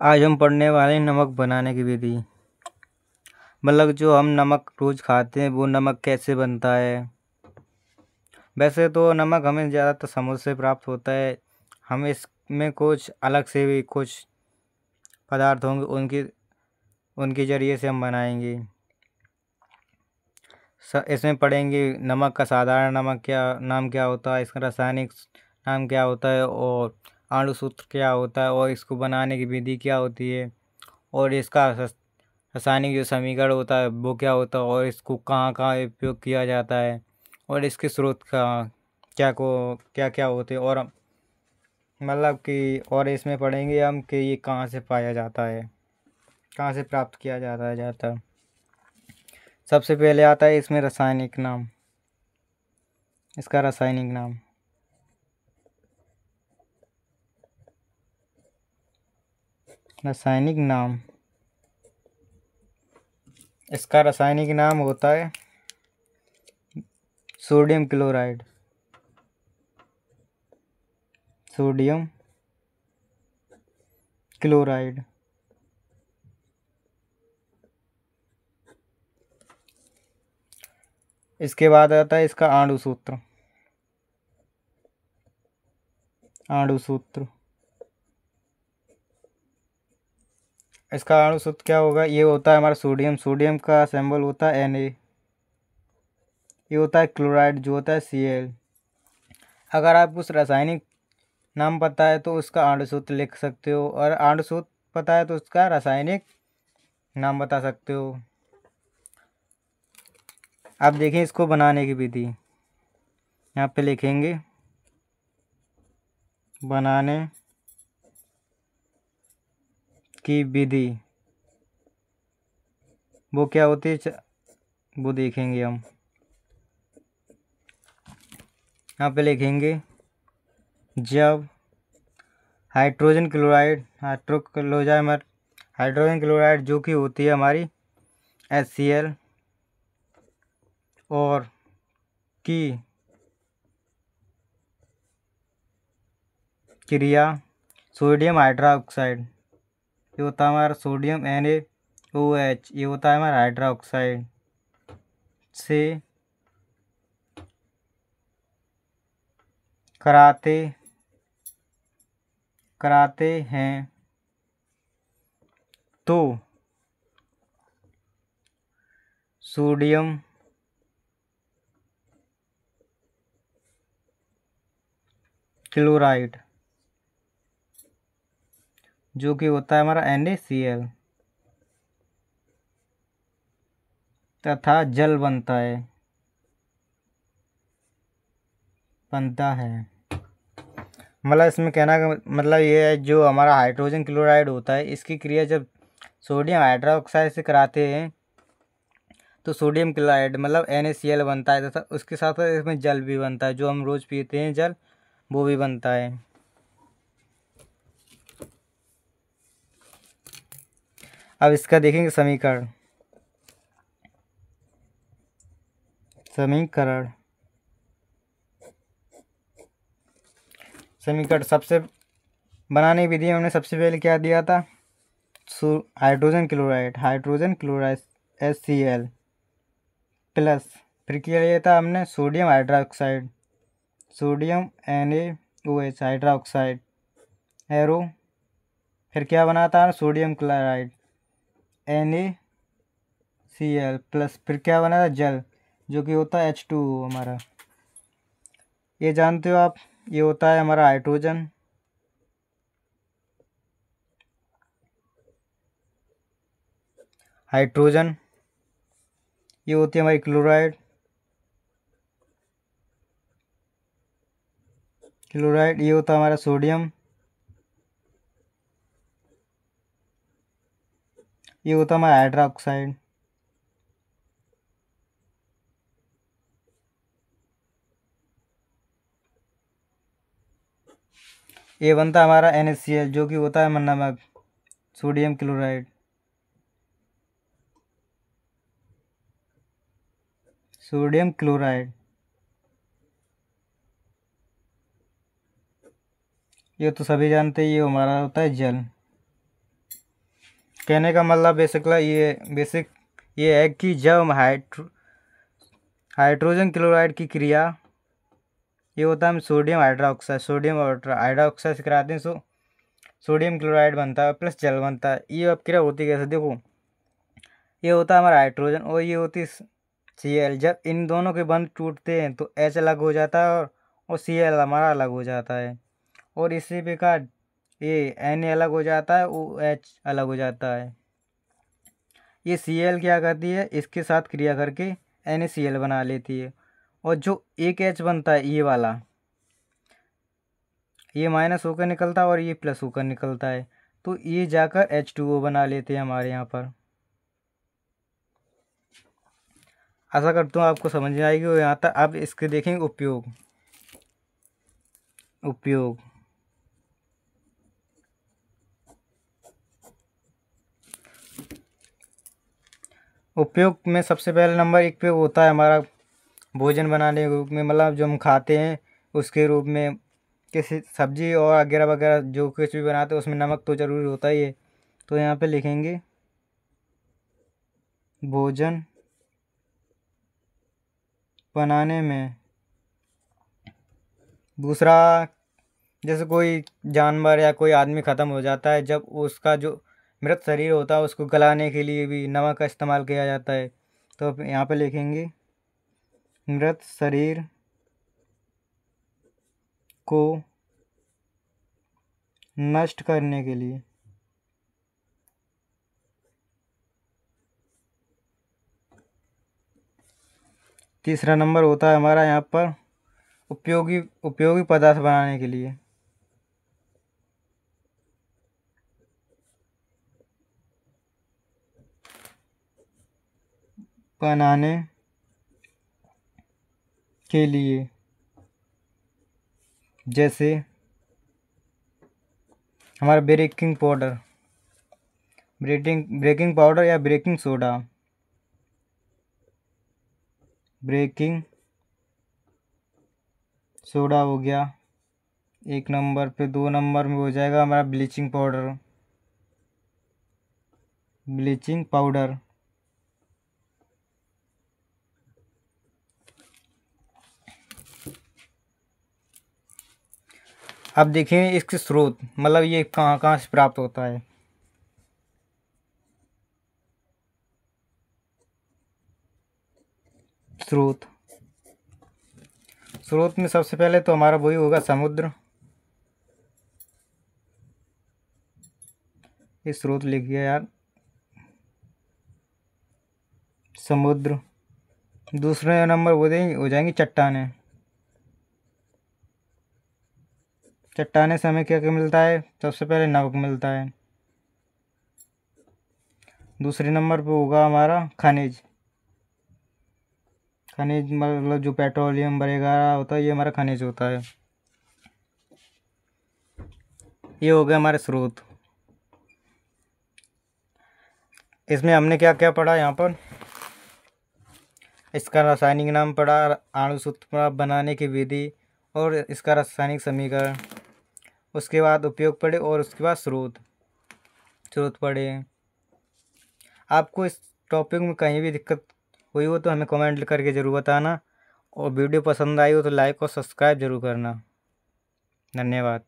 आज हम पढ़ने वाले हैं नमक बनाने की विधि। मतलब जो हम नमक रोज़ खाते हैं वो नमक कैसे बनता है। वैसे तो नमक हमें ज़्यादातर समुद्र से प्राप्त होता है। हम इसमें कुछ अलग से भी कुछ पदार्थ होंगे उनके उनके ज़रिए से हम बनाएंगे। इसमें पढ़ेंगे नमक का साधारण नमक क्या नाम क्या होता है, इसका रासायनिक नाम क्या होता है और अणु सूत्र क्या होता है और इसको बनाने की विधि क्या होती है और इसका रासायनिक जो समीकरण होता है वो क्या होता है और इसको कहाँ कहाँ उपयोग किया जाता है और इसके स्रोत का क्या क्या होते हैं और मतलब कि और इसमें पढ़ेंगे हम कि ये कहाँ से पाया जाता है, कहाँ से प्राप्त किया जाता है। सबसे पहले आता है इसमें रासायनिक नाम, इसका रासायनिक नाम। रासायनिक नाम इसका रासायनिक नाम होता है सोडियम क्लोराइड। Sodium chloride. इसके बाद आता है इसका अणु सूत्र। अणु सूत्र इसका अणु सूत्र क्या होगा, ये होता है हमारा सोडियम। सोडियम का सिंबल होता है Na। ये होता है क्लोराइड जो होता है Cl। अगर आप उस रासायनिक नाम पता है तो उसका अणु सूत्र लिख सकते हो और अणु सूत्र पता है तो उसका रासायनिक नाम बता सकते हो। अब देखें इसको बनाने की विधि। यहाँ पे लिखेंगे बनाने की विधि। वो क्या होती है वो देखेंगे हम। यहाँ पे लिखेंगे जब हाइड्रोजन क्लोराइड हाइड्रोजन क्लोराइड जो कि होती है हमारी HCl और की क्रिया सोडियम हाइड्रोक्साइड, ये होता है हमारा सोडियम NaOH, ये होता है हमारा हाइड्रोक्साइड से कराते हैं तो सोडियम क्लोराइड जो कि होता है हमारा NaCl तथा जल बनता है। मतलब इसमें कहना का मतलब ये है, जो हमारा हाइड्रोजन क्लोराइड होता है इसकी क्रिया जब सोडियम हाइड्रोक्साइड से कराते हैं तो सोडियम क्लोराइड मतलब NaCl बनता है तथा उसके साथ साथ इसमें जल भी बनता है, जो हम रोज़ पीते हैं जल वो भी बनता है। अब इसका देखेंगे समीकरण। समीकरण सबसे बनाने की विधि में हमने सबसे पहले क्या दिया था, हाइड्रोजन क्लोराइड HCl प्लस फिर क्या लिया था हमने sodium hydroxide sodium NaOH hydroxide arrow, फिर क्या बना था सोडियम क्लोराइड NaCl प्लस फिर क्या बना था जल जो कि होता है H2O हमारा। ये जानते हो आप, ये होता है हमारा हाइड्रोजन, ये होती है हमारी क्लोराइड ये होता है हमारा सोडियम, ये होता है हमारा हाइड्रोक्साइड। ये बनता है हमारा NaCl जो कि होता है नमक सोडियम क्लोराइड। ये तो सभी जानते हैं, ये हमारा होता है जल। कहने का मतलब बेसिक ये है कि जब हाइड्रोजन क्लोराइड की क्रिया, ये होता है हम सोडियम हाइड्रोक्साइड से कराते हैं, सोडियम क्लोराइड बनता है प्लस जल बनता है। ये अब क्रिया होती है कैसे, देखो ये होता है हमारा हाइड्रोजन और ये होती है Cl। जब इन दोनों के बंध टूटते हैं तो H अलग हो जाता है और Cl हमारा अलग हो जाता है। और इसी प्रकार ये Na अलग हो जाता है, OH अलग हो जाता है। ये Cl क्या करती है, इसके साथ क्रिया करके NaCl बना लेती है। और जो एक H बनता है ये वाला, ये माइनस होकर निकलता है और ये प्लस होकर निकलता है, तो ये जाकर H2O बना लेते हैं हमारे यहाँ पर। आशा करता हूँ आपको समझ में आएगी। और यहाँ तक अब इसके देखेंगे उपयोग। उपयोग में सबसे पहले नंबर एक पे होता है हमारा भोजन बनाने के रूप में, मतलब जो हम खाते हैं उसके रूप में। किसी सब्जी और वगैरह वगैरह जो कुछ भी बनाते हैं उसमें नमक तो ज़रूरी होता ही है। तो यहाँ पे लिखेंगे भोजन बनाने में। दूसरा, जैसे कोई जानवर या कोई आदमी ख़त्म हो जाता है, जब उसका जो मृत शरीर होता है उसको गलाने के लिए भी नमक का इस्तेमाल किया जाता है। तो यहाँ पे लिखेंगे मृत शरीर को नष्ट करने के लिए। तीसरा नंबर होता है हमारा यहाँ पर उपयोगी पदार्थ बनाने के लिए। बनाने के लिए, जैसे हमारा बेकिंग पाउडर या बेकिंग सोडा। बेकिंग सोडा हो गया एक नंबर पे। 2 नंबर में हो जाएगा हमारा ब्लीचिंग पाउडर। अब देखें इसके स्रोत, मतलब ये कहाँ कहाँ से प्राप्त होता है। स्रोत में सबसे पहले तो हमारा वही होगा समुद्र। ये स्रोत लिख गया यार, समुद्र। दूसरे नंबर हो जाएंगी चट्टानें। चट्टाने से हमें क्या क्या मिलता है, सबसे पहले नमक मिलता है। दूसरे नंबर पे होगा हमारा खनिज मतलब जो पेट्रोलियम वगैरह होता है ये हमारा खनिज होता है। ये हो गया हमारे स्रोत। इसमें हमने क्या क्या पढ़ा यहाँ पर, इसका रासायनिक नाम पढ़ा, अणु सूत्र बनाने की विधि और इसका रासायनिक समीकरण। उसके बाद उपयोग पढ़े और उसके बाद स्रोत पढ़े। आपको इस टॉपिक में कहीं भी दिक्कत हुई हो तो हमें कमेंट करके ज़रूर बताना। और वीडियो पसंद आई हो तो लाइक और सब्सक्राइब ज़रूर करना। धन्यवाद।